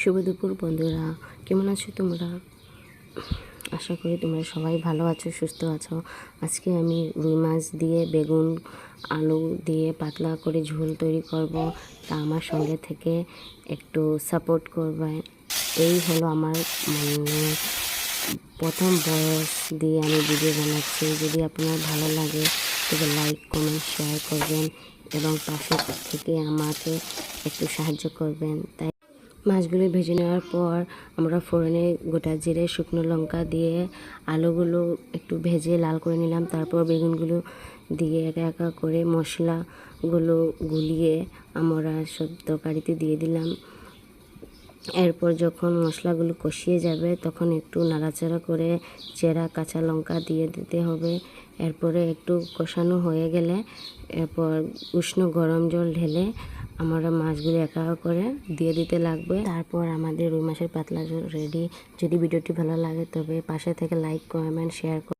শুভ দুপুর বন্ধুরা, কেমন আছো তোমরা? আশা করি তোমরা সবাই ভালো আছো, সুস্থ আছো। আজকে আমি রুই মাছ দিয়ে বেগুন আলু দিয়ে পাতলা করে ঝোল তৈরি করব, তা আমার সঙ্গে থেকে একটু সাপোর্ট করবে। এই হলো আমার প্রথম বয়স দিয়ে আমি ভিডিও বানাচ্ছি। যদি আপনার ভালো লাগে তবে লাইক কমেন্ট শেয়ার করবেন এবং পাশে থেকে আমাকে একটু সাহায্য করবেন। তাই মাছগুলো ভেজে নেওয়ার পর আমরা ফোড়নে গোটা জিরে শুকনো লঙ্কা দিয়ে আলুগুলো একটু ভেজে লাল করে নিলাম। তারপর বেগুনগুলো দিয়ে একা একা করে মশলাগুলো গুলিয়ে আমরা সব তরকারিতে দিয়ে দিলাম। এরপর যখন মশলাগুলো কষিয়ে যাবে তখন একটু নাড়াচাড়া করে চেরা কাঁচা লঙ্কা দিয়ে দিতে হবে। এরপরে একটু কষানো হয়ে গেলে এরপর উষ্ণ গরম জল ঢেলে আমরা মাছগুলো একা করে দিয়ে দিতে লাগবে। তারপর আমাদের রুই মাছের পাতলা ঝোল রেডি। যদি ভিডিওটি ভালো লাগে তবে পাশে থেকে লাইক কমেন্ট শেয়ার